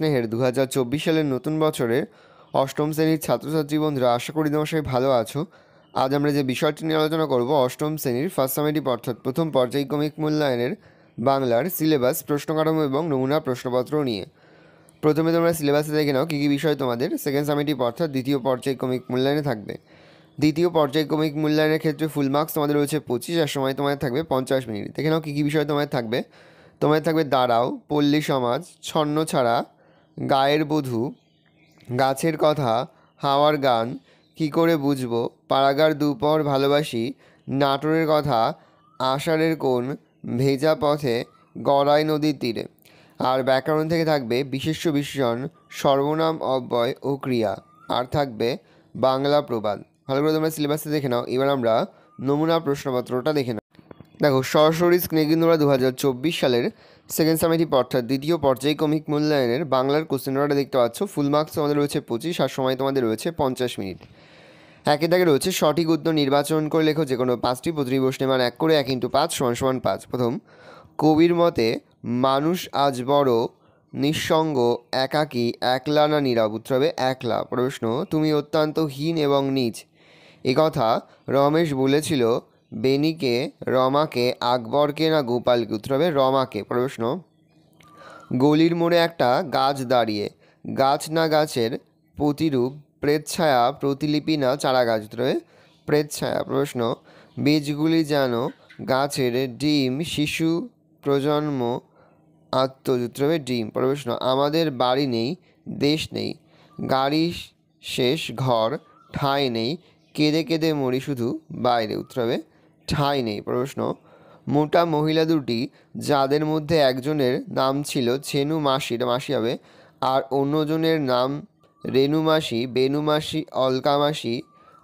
স্নেহের 2024 সালের নতুন বছরে অষ্টম শ্রেণীর ছাত্রছাত্রী বন্ধুরা, আশা করি তোমার সবাই ভালো আছো। আজ আমরা যে বিষয়টি নিয়ে আলোচনা করব অষ্টম শ্রেণীর ফার্স্ট সামেটিভ অর্থাৎ প্রথম পর্যায়ক্রমিক মূল্যায়নের বাংলার সিলেবাস, প্রশ্নকাঠামো এবং নমুনা প্রশ্নপত্র নিয়ে। প্রথমে তোমরা সিলেবাসে দেখে নাও কী কী বিষয় তোমাদের সেকেন্ড সামেটিভ অর্থাৎ দ্বিতীয় পর্যায়ক্রমিক মূল্যায়নে থাকবে। দ্বিতীয় পর্যায়ক্রমিক মূল্যায়নের ক্ষেত্রে ফুল মার্কস তোমাদের রয়েছে 25 আর সময় তোমাদের থাকবে 50 মিনিট। দেখে নাও কী কী বিষয় তোমাদের থাকবে। তোমাদের থাকবে দাঁড়াও, পল্লী সমাজ, ছন্ন ছাড়া, গায়ের বধূ, গাছের কথা, হাওয়ার গান, কি করে বুঝবো, পাড়াগার দুপর ভালোবাসি, নাটোরের কথা, আষাঢ়ের কোণ, ভেজা পথে, গড়াই নদীর তীরে। আর ব্যাকরণ থেকে থাকবে বিশেষ্য বিশেষণ, সর্বনাম অব্যয় ও ক্রিয়া। আর থাকবে বাংলা প্রবাদ। ভালো করে তোমরা সিলেবাসে দেখে নাও। এবার আমরা নমুনা প্রশ্নপত্রটা দেখে নাও। দেখো, সরাসরি স্ক্রিনে কিন্তু আমরা 2024 সালের সেকেন্ড সামেটিভ অর্থাৎ দ্বিতীয় পর্যায়ক্রমিক মূল্যায়নের বাংলার কোশ্চেন পেপারটা দেখতে পাচ্ছ। ফুল মার্কস তোমাদের রয়েছে 25 আর সময় তোমাদের রয়েছে 50 মিনিট। একে দাগে রয়েছে সঠিক উত্তর নির্বাচন করে লেখো যে কোনো পাঁচটি, প্রতিটি প্রশ্নের মান 1 করে 1 × 5 = 5। প্রথম, কবির মতে মানুষ আজ বড় নিঃসঙ্গ, একাকী, একলা না নীরব? উত্তর হবে একলা। প্রশ্ন, তুমি অত্যন্ত হীন এবং নীচ এ কথা রমেশ বলেছিল বেনিকে, রমাকে, আকবরকে না গোপালকে? উত্তর হবে রমাকে। প্রশ্ন, গলির মোড়ে একটা গাছ দাঁড়িয়ে, গাছ না গাছের প্রতিরূপ, প্রেতছায়া, প্রতিলিপি না চারা গাছ? উত্তর হবে প্রেতছায়া। প্রশ্ন, বীজগুলি যেন গাছের ডিম, শিশু প্রজন্ম আত্ম? উত্তর হবে ডিম। প্রশ্ন, আমাদের বাড়ি নেই, দেশ নেই, গাড়ি শেষ, ঘর ঠাঁই নেই, কেঁদে কেঁদে মরি শুধু বাইরে? উত্তর হবে ঠাঁই নেই। প্রশ্ন, মোটা মহিলা দুটি, যাদের মধ্যে একজনের নাম ছিল ছেনু মাসি, এটা মাসি হবে, আর অন্যজনের নাম রেণু মাসি, বেনু মাসি, অলকা মাসি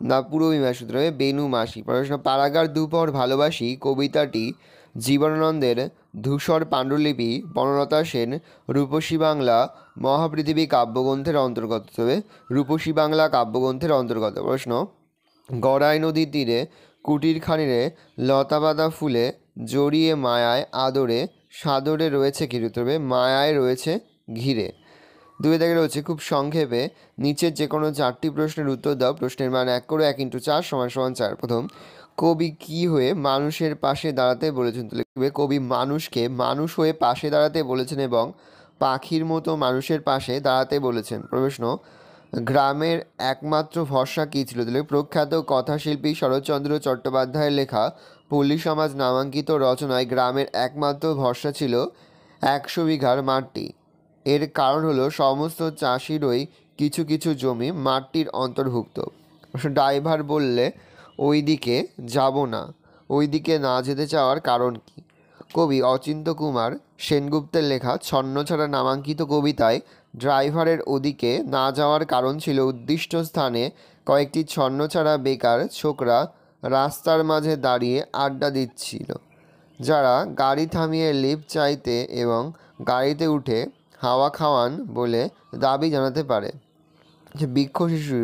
না পূরবী মাসি? উত্তর হবে বেনু মাসি। প্রশ্ন, পাড়াগার দুপর ভালোবাসি কবিতাটি জীবনানন্দের ধূসর পাণ্ডুলিপি, বনলতা সেন, রূপসী বাংলা মহাপৃথিবী কাব্যগ্রন্থের অন্তর্গত? হবে রূপসী বাংলা কাব্যগ্রন্থের অন্তর্গত। প্রশ্ন, গড়াই নদীর তীরে কুটির খানিরে লতাপাতা ফুলে জড়িয়ে মায়ায় আদরে সাদরে রয়েছে কি? উত্তর হবে মায়ায় রয়েছে ঘিরে। দুই দাগে রয়েছে খুব সংক্ষেপে নিচের যে কোনো 4টি প্রশ্নের উত্তর দাও। প্রশ্নের মান 1 করে 1 × 4 = 4। প্রথম, কবি কি হয়ে মানুষের পাশে দাঁড়াতে বলেছেন? লিখবে কবি মানুষকে মানুষ হয়ে পাশে দাঁড়াতে বলেছেন এবং পাখির মতো মানুষের পাশে দাঁড়াতে বলেছেন। প্রশ্ন, গ্রামের একমাত্র ভরসা কী ছিল? প্রখ্যাত কথাশিল্পী শরৎচন্দ্র চট্টোপাধ্যায়ের লেখা পল্লী সমাজ নামাঙ্কিত রচনায় গ্রামের একমাত্র ভরসা ছিল 100 বিঘার মাটি। এর কারণ হলো সমস্ত চাষিরই কিছু কিছু জমি মাটির অন্তর্ভুক্ত। ড্রাইভার বললে ওই দিকে যাব না, ওই দিকে না যেতে চাওয়ার কারণ কি? কবি অচিন্ত্য কুমার সেনগুপ্তের লেখা ছন্নছাড়া নামাঙ্কিত কবিতায় ড্রাইভারের ওদিকে না যাওয়ার কারণ ছিল উদ্দিষ্ট স্থানে কয়েকটি ছন্নছাড়া বেকার ছোকরা রাস্তার মাঝে দাঁড়িয়ে আড্ডা দিচ্ছিল, যারা গাড়ি থামিয়ে লিফট চাইতে এবং গাড়িতে উঠে হাওয়া খাওয়ান বলে দাবি জানাতে পারে। বৃক্ষ শিশু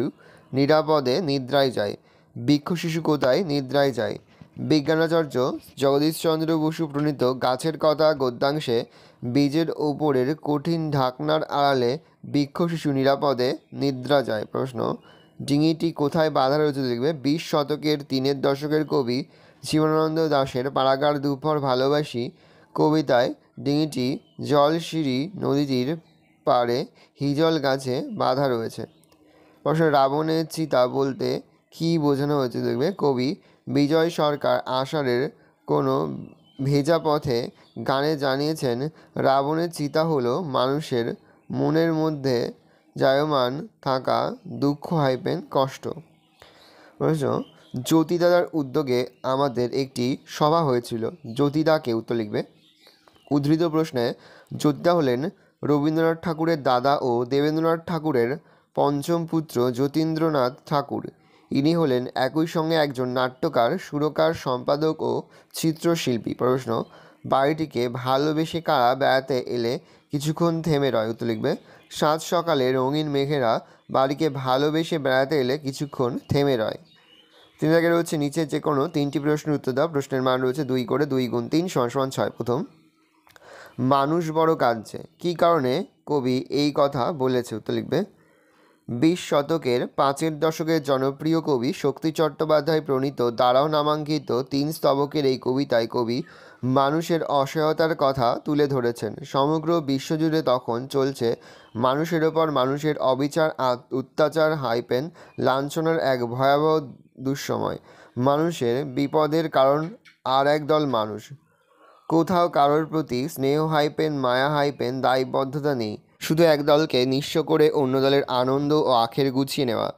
নিরাপদে নিদ্রায় যায়। বৃক্ষ শিশু কোথায় নিদ্রায় যায়? বিজ্ঞানাচার্য জগদীশচন্দ্র বসু প্রণীত গাছের কথা গদ্যাংশে বীজের ওপরের কঠিন ঢাকনার আড়ালে বৃক্ষ শিশু নিরাপদে নিদ্রা যায়। প্রশ্ন, ডিঙিটি কোথায় বাঁধা রয়েছে? লিখবে 20 শতকের 3 দশকের কবি জীবনানন্দ দাশের পাড়াগার দুপর ভালোবাসি কবিতায় ডিঙিটি জলশিরি নদীটির পাড়ে হিজল গাছে বাঁধা রয়েছে। প্রশ্ন, রাবণের চিতা বলতে কী বোঝানো হয়েছে? দেখবে কবি বিজয় সরকার আষাঢ়ের কোনো ভেজা পথে গানে জানিয়েছেন রাবণের চিতা হলো মানুষের মনের মধ্যে জায়মান থাকা দুঃখ কষ্ট। প্রশ্ন, জ্যোতিদাদার উদ্যোগে আমাদের একটি সভা হয়েছিল। জ্যোতিদাকে? উত্তর লিখবে উদ্ধৃত প্রশ্নে জ্যোতিদা হলেন রবীন্দ্রনাথ ঠাকুরের দাদা ও দেবেন্দ্রনাথ ঠাকুরের পঞ্চম পুত্র যতীন্দ্রনাথ ঠাকুর। ইনি হলেন একই সঙ্গে একজন নাট্যকার, সুরকার, সম্পাদক ও চিত্রশিল্পী। প্রশ্ন, বাড়িটিকে ভালোবেসে কারা বেড়াতে এলে কিছুক্ষণ থেমে রয়? উত্তর লিখবে সাত সকালে রঙিন মেঘেরা বাড়িকে ভালোবেসে বেড়াতে এলে কিছুক্ষণ থেমে রয়। 3 জায়গায় রয়েছে নিচে যে কোনো 3টি প্রশ্নের উত্তর দাও। প্রশ্নের মান রয়েছে 2 করে 2 × 3 = 6। প্রথম, মানুষ বড় কাঁদছে। কী কারণে কবি এই কথা বলেছে? উত্তর লিখবে। 20 শতকের 5-এর দশকের জনপ্রিয় কবি শক্তি চট্টোপাধ্যায় প্রণীত দাঁড়াও নামাঙ্কিত 3 স্তবকের এই কবিতায় কবি মানুষের অসহায়তার কথা তুলে ধরেছেন। সমগ্র বিশ্বজুড়ে তখন চলছে মানুষের ওপর মানুষের অবিচার, অত্যাচার, লাঞ্ছনার এক ভয়াবহ দুঃসময়। মানুষের বিপদের কারণ আর একদল মানুষ। কোথাও কারোর প্রতি স্নেহ মায়া দায়বদ্ধতা নেই, শুধু এক দলকে নিঃস্ব করে অন্য দলের আনন্দ ও আখের গুছিয়ে নেওয়া।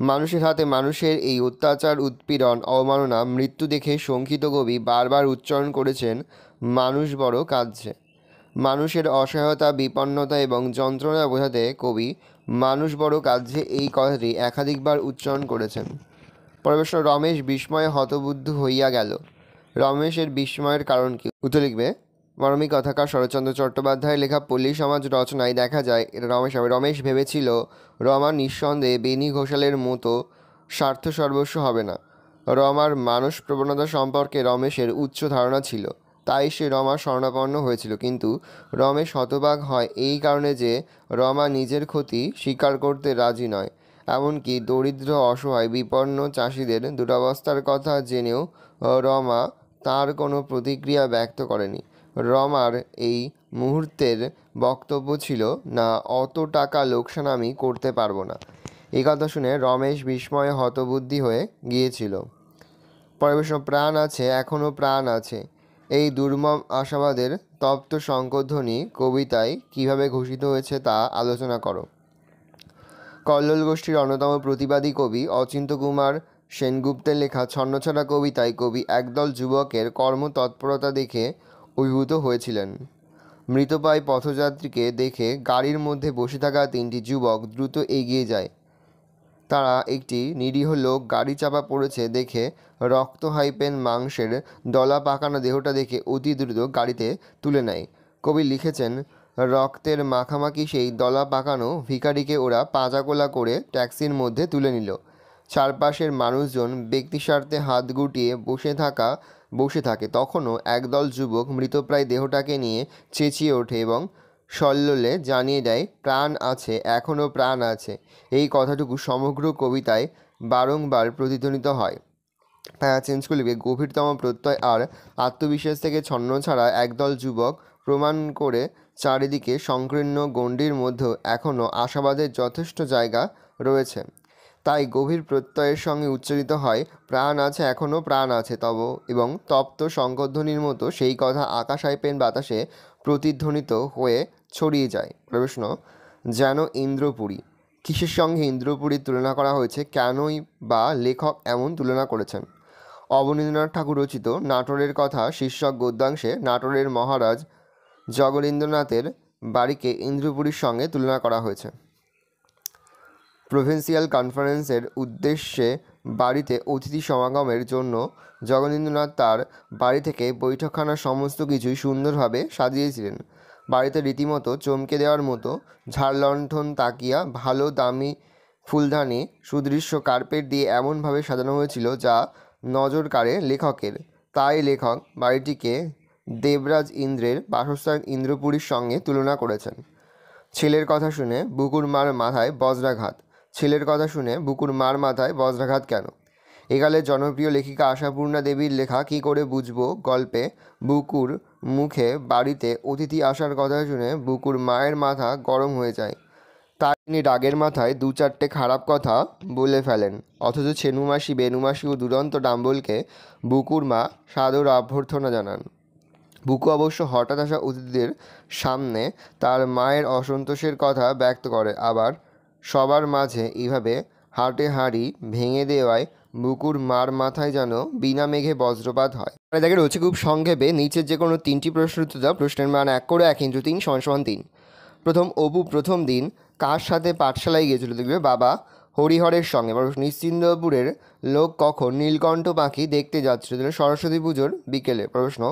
মানুষের হাতে মানুষের এই অত্যাচার, উৎপীড়ন, অবমাননা, মৃত্যু দেখে শঙ্কিত কবি বারবার উচ্চারণ করেছেন, মানুষ বড় কাঁদছে। মানুষের অসহায়তা, বিপন্নতা এবং যন্ত্রণা বোঝাতে কবি মানুষ বড় কাঁদছে এই কথাটি একাধিকবার উচ্চারণ করেছেন। পরিবেশন রমেশ বিস্ময়ে হতবুদ্ধ হইয়া গেল। রমেশের বিস্ময়ের কারণ কি? উত্তর লিখবে। মানবিক কথাকার শরৎচন্দ্র চট্টোপাধ্যায়ের লেখা পল্লী সমাজ রচনায় দেখা যায় এটা রমেশ হবে। রমেশ ভেবেছিল রমা নিঃসন্দেহে বেনি ঘোষালের মতো স্বার্থ সর্বস্ব হবে না। রমার মানস প্রবণতা সম্পর্কে রমেশের উচ্চ ধারণা ছিল, তাই সে রমার শরণাপন্ন হয়েছিল। কিন্তু রমেশ হতবাক হয় এই কারণে যে রমা নিজের ক্ষতি স্বীকার করতে রাজি নয়। এমনকি দরিদ্র, অসহায়, বিপন্ন চাষিদের দুরবস্থার কথা জেনেও রমা তার কোনো প্রতিক্রিয়া ব্যক্ত করেনি। রমার এই মুহূর্তের বক্তব্য ছিল, না, অত টাকা লোকসান আমি করতে পারবো না। এই কথা শুনে রমেশ বিস্ময়ে হতবুদ্ধি হয়ে গিয়েছিল। পরিবেশন প্রাণ আছে, এখনও প্রাণ আছে। এই দুর্মম আশাবাদের তপ্ত শঙ্খধ্বনি কবিতায় কিভাবে ঘোষিত হয়েছে তা আলোচনা করো। কল্লোল গোষ্ঠীর অন্যতম প্রতিবাদী কবি অচিন্ত্যকুমার সেনগুপ্তের লেখা ছন্নছাড়া কবিতায় কবি একদল যুবকের কর্মতৎপরতা দেখে অভিভূত হয়েছিলেন। মৃতপ্রায় পথযাত্রীকে দেখে গাড়ির মধ্যে বসে থাকা 3টি যুবক দ্রুত এগিয়ে যায়। তারা একটি নিরীহ লোক গাড়ি চাপা পড়েছে দেখে রক্ত মাংসের দলা পাকানো দেহটা দেখে অতি দ্রুত গাড়িতে তুলে নেয়। কবি লিখেছেন, রক্তের মাখামাখি সেই দলা পাকানো ভিখারিকে ওরা পাঁজাকোলা করে ট্যাক্সির মধ্যে তুলে নিল। চারপাশের মানুষজন ব্যক্তিস্বার্থে হাত গুটিয়ে বসে থাকে। তখনও একদল যুবক মৃতপ্রায় দেহটাকে নিয়ে চেঁচিয়ে ওঠে এবং সল্লোলে জানিয়ে দেয়, প্রাণ আছে, এখনও প্রাণ আছে। এই কথাটুকু সমগ্র কবিতায় বারংবার প্রতিধ্বনিত হয়। তাই চেঞ্জ করলে গভীরতম প্রত্যয় আর আত্মবিশ্বাস থেকে ছন্ন ছাড়া একদল যুবক প্রমাণ করে চারিদিকে সংকীর্ণ গণ্ডির মধ্যেও এখনও আশাবাদের যথেষ্ট জায়গা রয়েছে। তাই গভীর প্রত্যয়ের সঙ্গে উচ্চারিত হয়, প্রাণ আছে, এখনও প্রাণ আছে তব, এবং তপ্ত শঙ্খধ্বনির মতো সেই কথা আকাশ বাতাসে প্রতিধ্বনিত হয়ে ছড়িয়ে যায়। প্রশ্ন, যেন ইন্দ্রপুরী। কিসের সঙ্গে ইন্দ্রপুরীর তুলনা করা হয়েছে? কেনই বা লেখক এমন তুলনা করেছেন? অবনীন্দ্রনাথ ঠাকুর রচিত নাটোরের কথা শীর্ষক গদ্যাংশে নাটোরের মহারাজ জগনীন্দ্রনাথের বাড়িকে ইন্দ্রপুরীর সঙ্গে তুলনা করা হয়েছে। প্রভিন্সিয়াল কনফারেন্সের উদ্দেশ্যে বাড়িতে অতিথি সমাগমের জন্য জগনীন্দ্রনাথ তার বাড়ি থেকে বৈঠকখানার সমস্ত কিছুই সুন্দরভাবে সাজিয়েছিলেন। বাড়িতে রীতিমতো চমকে দেওয়ার মতো ঝাড়লণ্ঠন, তাকিয়া, ভালো দামি ফুলদানি, সুদৃশ্য কার্পেট দিয়ে এমনভাবে সাজানো হয়েছিল যা নজর কাড়ে লেখকের। তাই লেখক বাড়িটিকে দেবরাজ ইন্দ্রের বাসস্থান ইন্দ্রপুরীর সঙ্গে তুলনা করেছেন। ছেলের কথা শুনে বুকুর মার মাথায় বজ্রাঘাত। ছেলের কথা শুনে বুকুর মার মাথায় বজ্রাঘাত কেন? একালের জনপ্রিয় লেখিকা আশাপূর্ণা দেবীর লেখা কী করে বুঝবো গল্পে বুকুর মুখে বাড়িতে অতিথি আসার কথা শুনে বুকুর মায়ের মাথা গরম হয়ে যায়। তাই তিনি রাগের মাথায় 2-4টে খারাপ কথা বলে ফেলেন। অথচ ছেনুমাসি, বেনুমাসি ও দুরন্ত ডাম্বলকে বুকুর মা সাদর অভ্যর্থনা জানান। বুকু অবশ্য হঠাৎ আসা অতিথিদের সামনে তার মায়ের অসন্তোষের কথা ব্যক্ত করে। আবার সবার মাঝে এইভাবে হাটে হাঁড়ি ভেঙে দেওয়ায় বুকুর মার মাথায় যেন বিনা মেঘে বজ্রপাত হয়। দেখে রয়েছে খুব সংক্ষেপে নিচের যে কোনো 3টি প্রশ্নের উত্তর দাও। প্রশ্নের মান 1 করে 1 × 3 = 3। প্রথম, অপু প্রথম দিন কার সাথে পাঠশালায় গিয়েছিল? দেখবে বাবা হরিহরের সঙ্গে। নিশ্চিন্দপুরের লোক কখন নীলকণ্ঠ পাখি দেখতে যাচ্ছিল? সরস্বতী পুজোর বিকেলে। প্রশ্ন,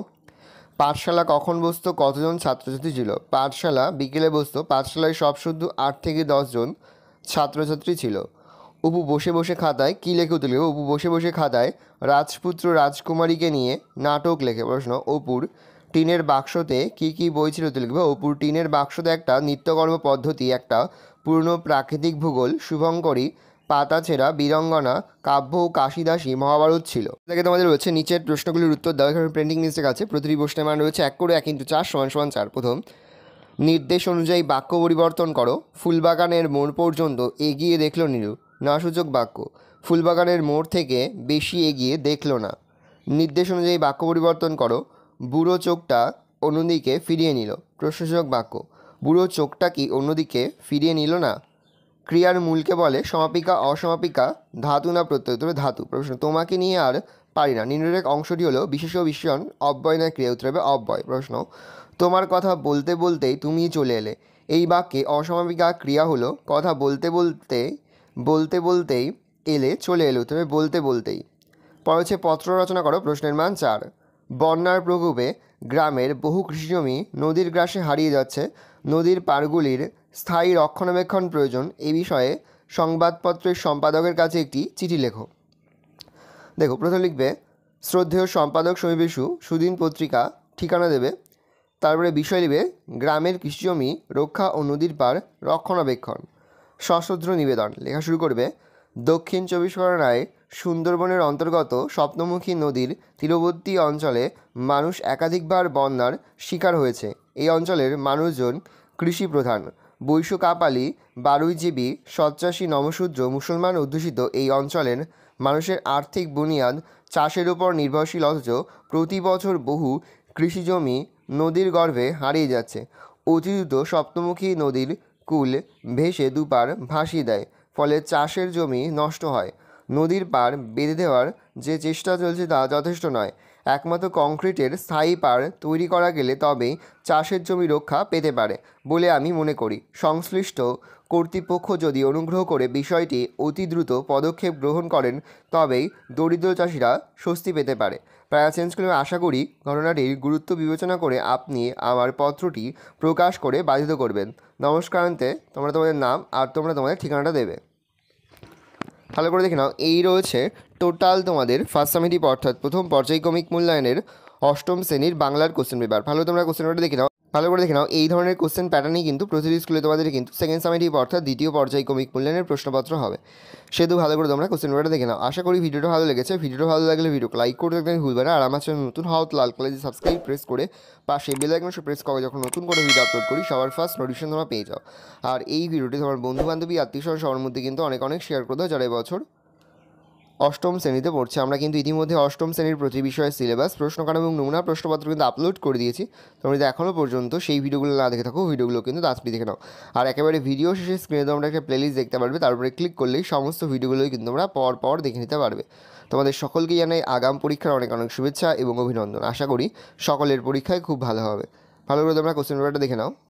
পাঠশালা কখন বসতো? কতজন ছাত্রছাত্রী ছিল? পাঠশালা বিকেলে বসতো। পাঠশালায় সব শুদ্ধ 8 থেকে 10 জন ছাত্রছাত্রী ছিল। অপু বসে বসে খাতায় কী লেখে? তুলে অপু বসে বসে খাতায় রাজপুত্র রাজকুমারীকে নিয়ে নাটক লেখে। প্রশ্ন, অপুর টিনের বাক্সতে কি কি বই ছিল তো লিখবে অপুর টিনের বাক্সতে একটা নিত্যকর্ম পদ্ধতি, একটা পূর্ণ প্রাকৃতিক ভূগোল, শুভঙ্করী, পাতাছেঁড়া, বীরঙ্গনা, কাব্য ও কাশিদাসী, মহাভারত ছিল। থেকে তোমাদের রয়েছে নিচের প্রশ্নগুলির উত্তর দাও। এখানে প্রিন্টিং মিস্টেক আছে। প্রতিটি প্রশ্নের মান রয়েছে 1 করে 1 × 4 = 4। প্রথম, নির্দেশ অনুযায়ী বাক্য পরিবর্তন করো। ফুলবাগানের মোড় পর্যন্ত এগিয়ে দেখল নীলু। না সূচক বাক্য। ফুলবাগানের মোড় থেকে বেশি এগিয়ে দেখল না। নির্দেশ অনুযায়ী বাক্য পরিবর্তন করো। বুড়ো চোখটা অন্যদিকে ফিরিয়ে নিল। প্রশ্নসূচক বাক্য। বুড়ো চোখটা কি অন্যদিকে ফিরিয়ে নিল না? ক্রিয়ার মূলকে বলে সমাপিকা, অসমাপিকা, ধাতু না প্রত্যয়? তবে ধাতু। প্রশ্ন, তোমাকে নিয়ে আর পারি না নিম্নের অংশটি হলো বিশেষ্য বিশেষণ, অব্যয় না ক্রিয়া? উত্তর হবে অব্যয়। প্রশ্ন, তোমার কথা বলতে বলতেই তুমি চলে এলে। এই বাক্যে অসমাপিকা ক্রিয়া হলো কথা বলতে বলতে বলতে বলতেই এলে, চলে এলো। উত্তর হবে বলতে বলতেই। পরে হচ্ছে পত্র রচনা করো। প্রশ্নের মান 4। বন্যার প্রকোপে গ্রামের বহু কৃষিজমি নদীর গ্রাসে হারিয়ে যাচ্ছে। নদীর পাড়গুলির স্থায়ী রক্ষণাবেক্ষণ প্রয়োজন। এ বিষয়ে সংবাদপত্রের সম্পাদকের কাছে একটি চিঠি লেখো। দেখো, প্রথমে লিখবে শ্রদ্ধেয় সম্পাদক সমীপেষু সুদিন পত্রিকা, ঠিকানা দেবে। তারপরে বিষয় নেবে গ্রামের কৃষিজমি রক্ষা ও নদীর পাড় রক্ষণাবেক্ষণ। সশ্রদ্ধ নিবেদন লেখা শুরু করবে। দক্ষিণ 24 পরগনায় সুন্দরবনের অন্তর্গত স্বপ্নমুখী নদীর তীরবর্তী অঞ্চলে মানুষ একাধিকবার বন্যার শিকার হয়েছে। এই অঞ্চলের মানুষজন কৃষি প্রধান। বৈশ্য কাপালি, বারুইজীবী, সৎচাষী, নমশূদ্র, মুসলমান অধ্যুষিত এই অঞ্চলের মানুষের আর্থিক বুনিয়াদ চাষের উপর নির্ভরশীল, অথচ প্রতি বছর বহু কৃষিজমি নদীর গর্ভে হারিয়ে যাচ্ছে। অতি দ্রুত স্বপ্নমুখী নদীর কূল ভেসে দুপার ভাসিয়ে দেয়, ফলে চাষের জমি নষ্ট হয়। নদীর পাড় বেঁধে দেওয়ার যে চেষ্টা চলছে তা যথেষ্ট নয়। একমাত্র কংক্রিটের স্থায়ী পাড় তৈরি করা গেলে তবেই চাষের জমি রক্ষা পেতে পারে বলে আমি মনে করি। সংশ্লিষ্ট কর্তৃপক্ষ যদি অনুগ্রহ করে বিষয়টি অতি দ্রুত পদক্ষেপ গ্রহণ করেন তবেই দরিদ্র চাষিরা স্বস্তি পেতে পারে। প্রায় চেঞ্জ করে আশা করি ঘটনাটির গুরুত্ব বিবেচনা করে আপনি আমার পত্রটি প্রকাশ করে বাধিত করবেন। নমস্কারান্তে, তোমরা তোমাদের নাম আর তোমরা তোমাদের ঠিকানাটা দেবে। ভালো করে দেখে নাও, এই রয়েছে টোটাল তোমাদের ফার্স্ট সামেটিভ অর্থাৎ প্রথম পর্যায়ক্রমিক মূল্যায়নের অষ্টম শ্রেণীর বাংলার কোশ্চেন পেপার। ভালো তোমরা কোশ্চেন পেপারটা দেখে নাও, ভালো করে দেখে নাও। এই ধরনের কোশ্চেন প্যাটার্নই কিন্তু প্রতিটি স্কুলে তোমাদের কিন্তু সেকেন্ড সামেটিভ অর্থাৎ দ্বিতীয় পর্যায়ক্রমিক মূল্যায়নের প্রশ্নপত্র হবে। সেহেতু ভালো করে তোমরা কোশ্চেন পেপারটা দেখে নাও। আশা করি ভিডিওটা ভালো লেগেছে। ভিডিওটা ভালো লাগলে ভিডিওকে লাইক করতে একদম ভুলবে না। আর আমার চ্যানেল নতুন হওয়া লাল কালারে সাবস্ক্রাইব প্রেস করে পাশে বেল আইকনটা প্রেস করে যখন নতুন করে ভিডিও আপলোড করি সবার ফার্স্ট নোটিফিকেশন তোমরা পেয়ে যাও। আর এই ভিডিওটি তোমার বন্ধু বান্ধবী আত্মীয়স্বজন সবার মধ্যে কিন্তু অনেক অনেক শেয়ার করে দাও যারা এবছর অষ্টম শ্রেণীতে পড়ছে। আমরা কিন্তু ইতিমধ্যে অষ্টম শ্রেণীর প্রতি বিষয়ের সিলেবাস, প্রশ্নকাঠামো এবং নমুনা প্রশ্নপত্র কিন্তু আপলোড করে দিয়েছি। তোমরা যদি এখনও পর্যন্ত সেই ভিডিওগুলো না দেখে থাকো, ভিডিওগুলো কিন্তু তাড়াতাড়ি দেখে নাও। আর একেবারে ভিডিও শেষে স্ক্রিনে তোমরা একটা প্লেলিস্ট দেখতে পারবে, তারপরে ক্লিক করলেই সমস্ত ভিডিওগুলোই কিন্তু তোমরা পর দেখে নিতে পারবে। তোমাদের সকলকে জানাই আগাম পরীক্ষার অনেক অনেক শুভেচ্ছা এবং অভিনন্দন। আশা করি সকলের পরীক্ষায় খুব ভালো হবে। ভালো করে তোমরা কোশ্চেন পেপারটা দেখে নাও।